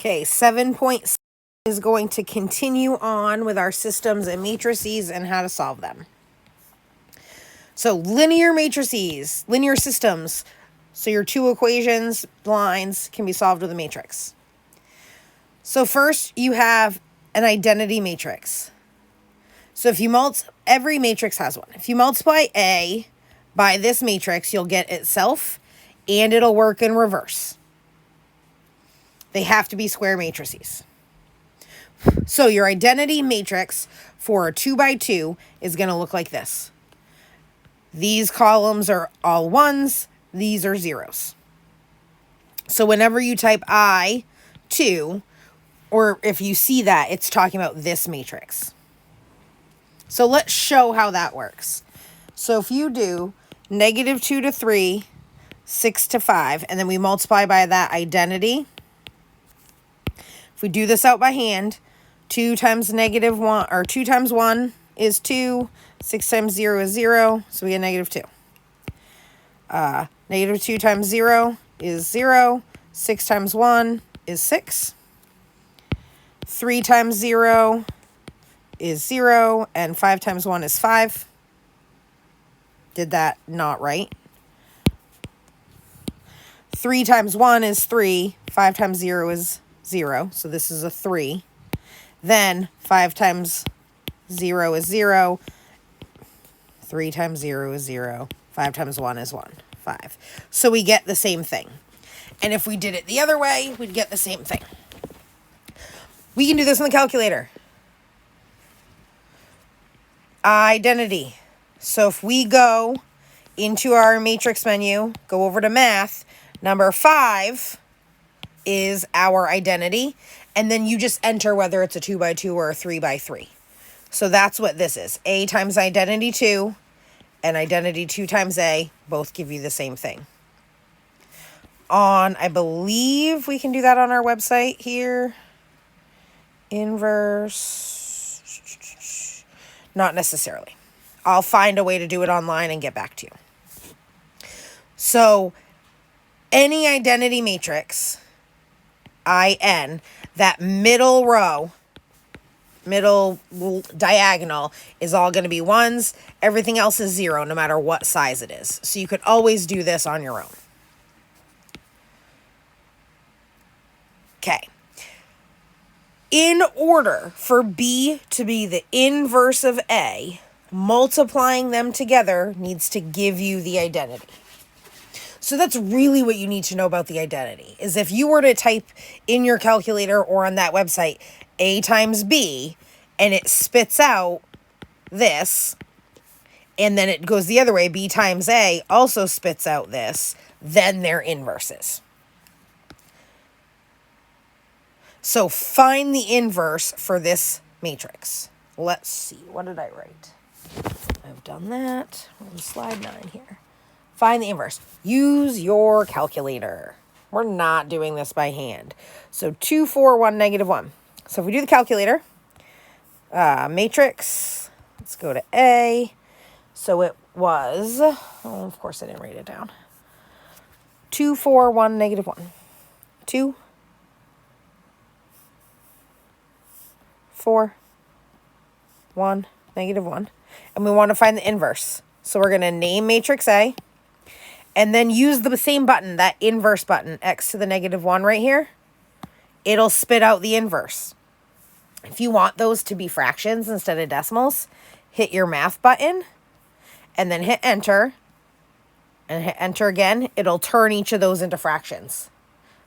Okay, 7.6 is going to continue on with our systems and matrices and how to solve them. So linear matrices, linear systems. So your two equations, lines, can be solved with a matrix. So first you have an identity matrix. So if you every matrix has one. If you multiply A by this matrix, you'll get itself, and it'll work in reverse. They have to be square matrices. So your identity matrix for a 2 by 2 is going to look like this. These columns are all ones. These are zeros. So whenever you type I2, or if you see that, it's talking about this matrix. So let's show how that works. So if you do -2 to 3, 6 to 5, and then we multiply by that identity. If we do this out by hand, 2 times -1, or 2 times 1 is 2, 6 times 0 is 0, so we get -2. -2 times 0 is 0, 6 times 1 is 6, 3 times 0 is 0, and 5 times 1 is 5. Did that not right? 3 times 1 is 3, 5 times 0 is 0, so this is a 3. Then 5 times 0 is 0, 3 times 0 is 0, 5 times 1 is 1, 5. So we get the same thing. And if we did it the other way, we'd get the same thing. We can do this in the calculator. Identity. So if we go into our matrix menu, go over to math, number 5 is our identity, and then you just enter whether it's a 2 by 2 or a 3 by 3. So that's what this is. A times identity 2 and identity 2 times A both give you the same thing. I believe we can do that on our website here. Inverse. Not necessarily. I'll find a way to do it online and get back to you. So any identity matrix, IN, that middle row, middle diagonal is all going to be ones. Everything else is 0, no matter what size it is. So you could always do this on your own. Okay. In order for B to be the inverse of A, multiplying them together needs to give you the identity. So that's really what you need to know about the identity, is if you were to type in your calculator or on that website A times B, and it spits out this, and then it goes the other way, B times A also spits out this, then they're inverses. So find the inverse for this matrix. Let's see, what did I write? I've done that. We're on slide 9 here. Find the inverse. Use your calculator. We're not doing this by hand. So 2, 4, 1, -1. So if we do the calculator, matrix, let's go to A. So it was, oh, of course I didn't write it down. 2, 4, 1, -1. 2, 4, 1, -1. And we want to find the inverse. So we're going to name matrix A. And then use the same button, that inverse button, x to the -1 right here. It'll spit out the inverse. If you want those to be fractions instead of decimals, hit your math button and then hit enter. And hit enter again. It'll turn each of those into fractions.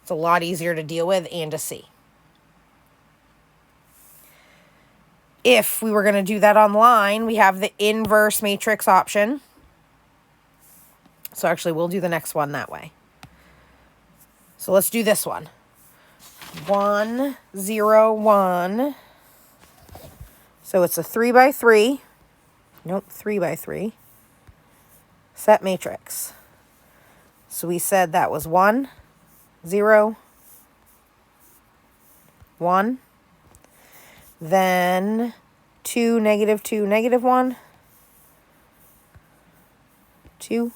It's a lot easier to deal with and to see. If we were going to do that online, we have the inverse matrix option. So actually, we'll do the next one that way. So let's do this one. 1, 0, 1. So it's a 3 by 3. Nope, 3 by 3. Set matrix. So we said that was 1, 0, 1. Then 2, -2, -1. 2.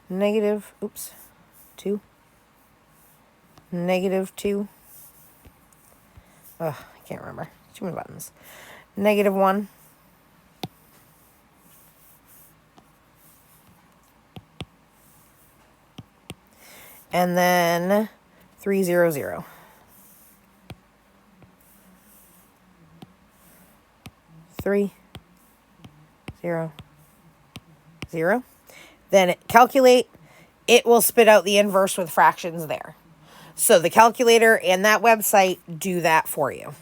-2, -2, I can't remember. Too many buttons. -1. And then 300. 3, 0, 0. Then calculate. It will spit out the inverse with fractions there. So the calculator and that website do that for you.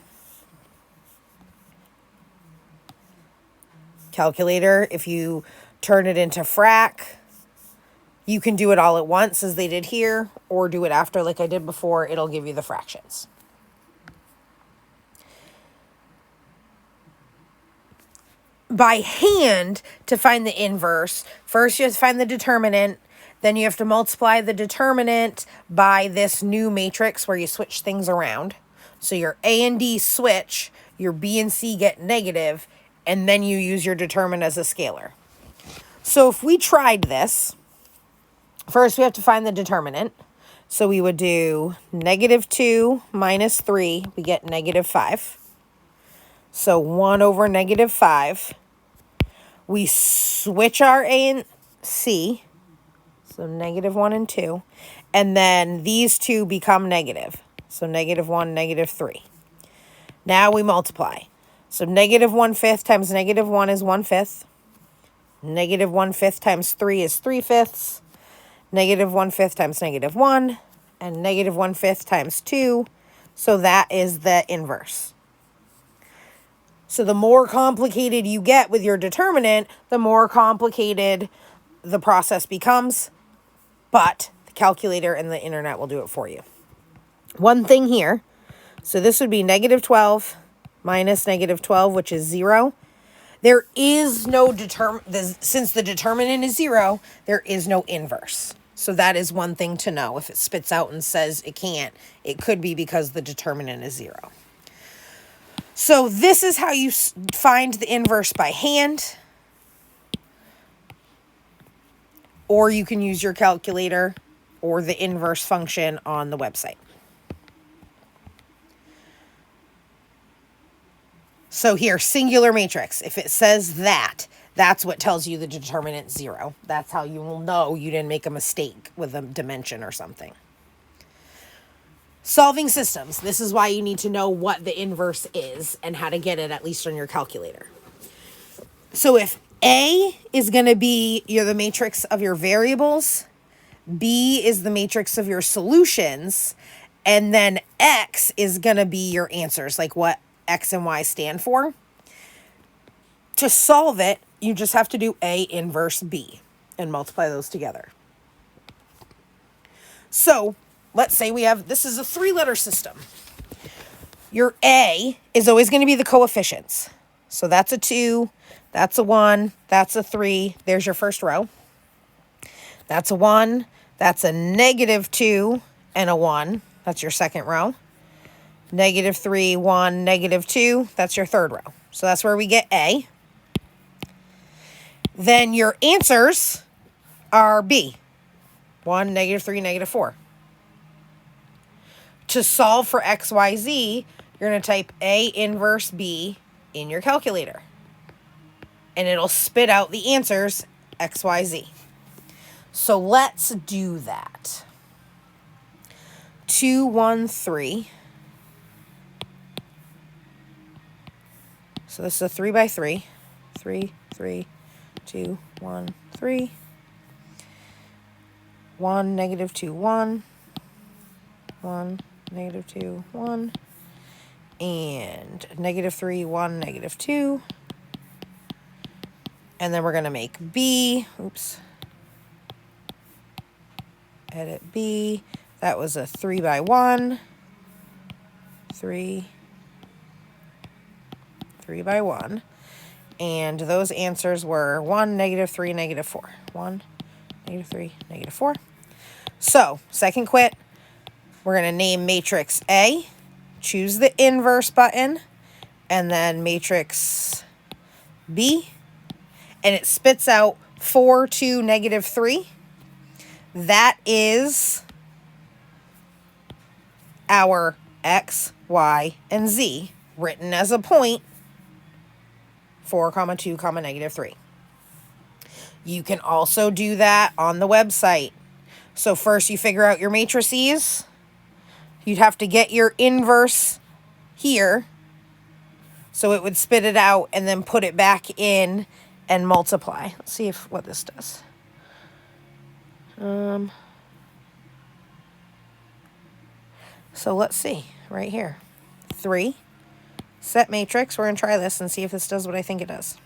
Calculator, if you turn it into frac, you can do it all at once as they did here, or do it after like I did before. It'll give you the fractions. By hand, to find the inverse, first you have to find the determinant, then you have to multiply the determinant by this new matrix where you switch things around. So your A and D switch, your B and C get negative, and then you use your determinant as a scalar. So if we tried this, first we have to find the determinant. So we would do -2 minus 3, we get -5. So 1 over -5. We switch our A and C, so -1 and 2, and then these two become negative. So -1, -3. Now we multiply. So -1/5 times -1 is 1/5. -1/5 times 3 is 3/5. -1/5 times -1, and -1/5 times 2. So that is the inverse. So the more complicated you get with your determinant, the more complicated the process becomes. But the calculator and the internet will do it for you. One thing here, so this would be -12 minus -12, which is 0. There is no since the determinant is 0, there is no inverse. So that is one thing to know. If it spits out and says it can't, it could be because the determinant is 0. So this is how you find the inverse by hand. Or you can use your calculator or the inverse function on the website. So here, singular matrix. If it says that, that's what tells you the determinant 0. That's how you will know you didn't make a mistake with a dimension or something. Solving systems. This is why you need to know what the inverse is and how to get it, at least on your calculator. So if A is going to be the matrix of your variables, B is the matrix of your solutions, and then X is going to be your answers, like what X and Y stand for. To solve it, you just have to do A inverse B and multiply those together. So let's say this is a 3-letter system. Your A is always going to be the coefficients. So that's a 2, that's a 1, that's a 3. There's your first row. That's a 1, that's a -2 and a 1. That's your second row. -3, 1, -2. That's your third row. So that's where we get A. Then your answers are B. 1, -3, -4. To solve for X, Y, Z, you're going to type A inverse B in your calculator. And it'll spit out the answers X, Y, Z. So let's do that. 2, 1, 3. So this is a 3 by 3. 3, 3, 2, 1, 3. 1, -2, 1. 1, -2, 1. And -3, 1, -2. And then we're going to make B. Oops. Edit B. That was a 3 by 1. 3 by 1. And those answers were 1, -3, -4. 1, -3, -4. So, second quit, we're going to name matrix A, choose the inverse button, and then matrix B, and it spits out 4, 2, -3. That is our X, Y, and Z written as a point, 4, 2, -3. You can also do that on the website. So first you figure out your matrices. You'd have to get your inverse here. So it would spit it out and then put it back in and multiply. Let's see what this does. So let's see right here. 3, set matrix. We're going to try this and see if this does what I think it does.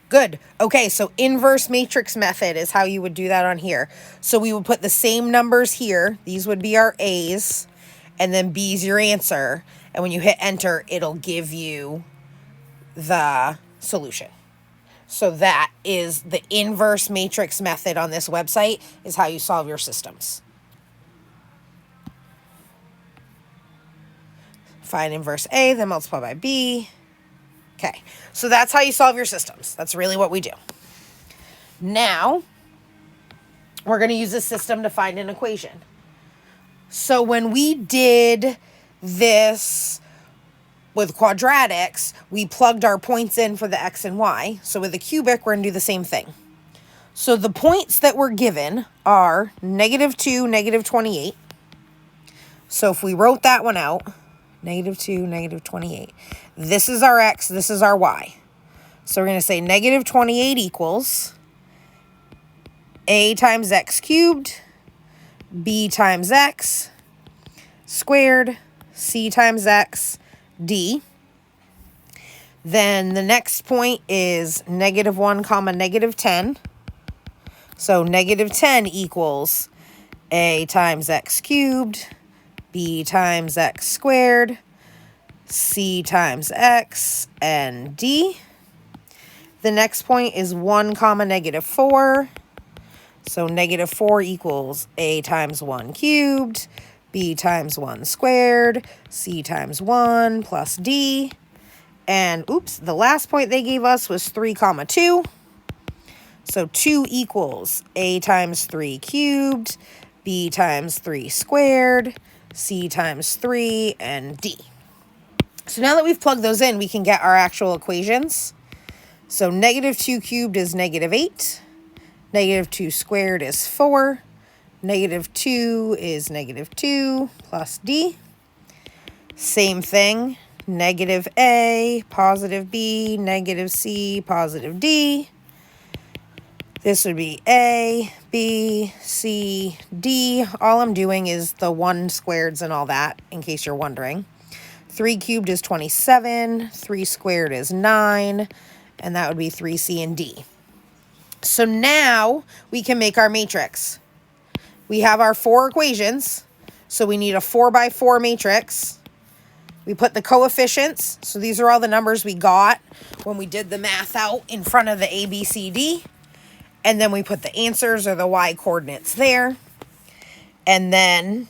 Good. Okay, so inverse matrix method is how you would do that on here. So we would put the same numbers here. These would be our A's, and then B's your answer. And when you hit enter, it'll give you the solution. So that is the inverse matrix method on this website, is how you solve your systems. Find inverse A, then multiply by B. Okay, so that's how you solve your systems. That's really what we do. Now, we're going to use a system to find an equation. So when we did this with quadratics, we plugged our points in for the X and Y. So with the cubic, we're going to do the same thing. So the points that we're given are -2, -28. So if we wrote that one out, -2, -28. This is our X, this is our Y. So we're going to say -28 equals A times X cubed, B times X squared, C times X, D. Then the next point is -1, -10. So -10 equals A times X cubed, B times X squared, C times X, and D. The next point is 1, -4. So -4 equals A times 1 cubed, B times 1 squared, C times 1 plus D. And oops, the last point they gave us was 3, 2. So 2 equals A times 3 cubed, B times 3 squared, C times 3, and D. So now that we've plugged those in, we can get our actual equations. So -2 cubed is -8. -2 squared is 4. -2 is -2 plus D. Same thing. -A, positive B, -C, positive D. This would be A, B, C, D. All I'm doing is the 1 squareds and all that, in case you're wondering. 3 cubed is 27. 3 squared is 9. And that would be 3C and D. So now we can make our matrix. We have our 4 equations. So we need a 4 by 4 matrix. We put the coefficients. So these are all the numbers we got when we did the math out in front of the A, B, C, D. And then we put the answers or the Y coordinates there. And then,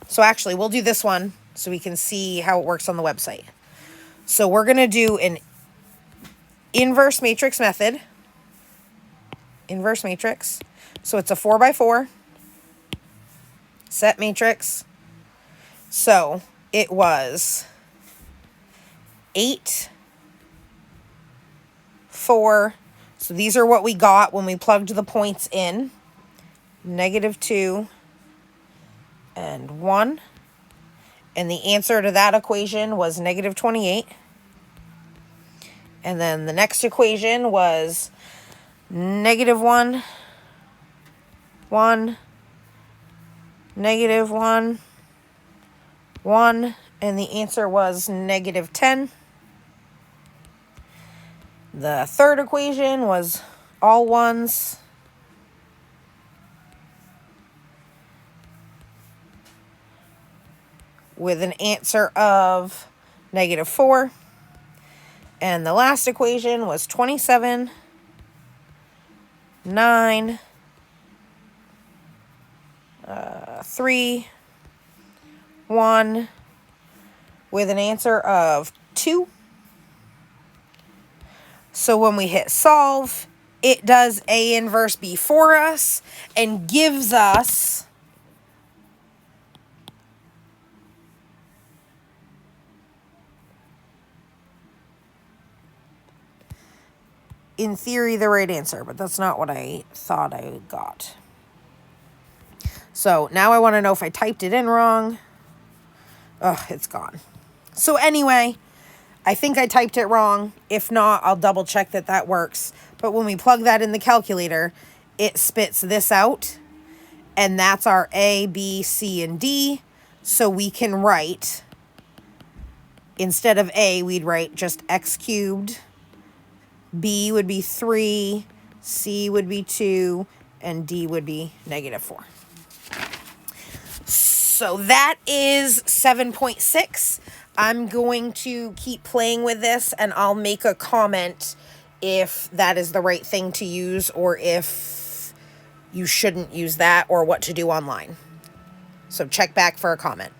so actually we'll do this one so we can see how it works on the website. So we're going to do an inverse matrix method. Inverse matrix. So it's a 4 by 4 set matrix. So it was 8, 4. So these are what we got when we plugged the points in. -2 and 1. And the answer to that equation was -28. And then the next equation was -1, 1, -1, 1. And the answer was -10. The third equation was all ones. With an answer of -4. And the last equation was 27, 9, 3, 1, with an answer of 2. So when we hit solve, it does A inverse B for us and gives us in theory, the right answer, but that's not what I thought I got. So now I want to know if I typed it in wrong. Ugh, it's gone. So anyway, I think I typed it wrong. If not, I'll double check that that works. But when we plug that in the calculator, it spits this out. And that's our A, B, C, and D. So we can write, instead of A, we'd write just x cubed. B would be 3, C would be 2, and D would be -4. So that is 7.6. I'm going to keep playing with this, and I'll make a comment if that is the right thing to use or if you shouldn't use that or what to do online. So check back for a comment.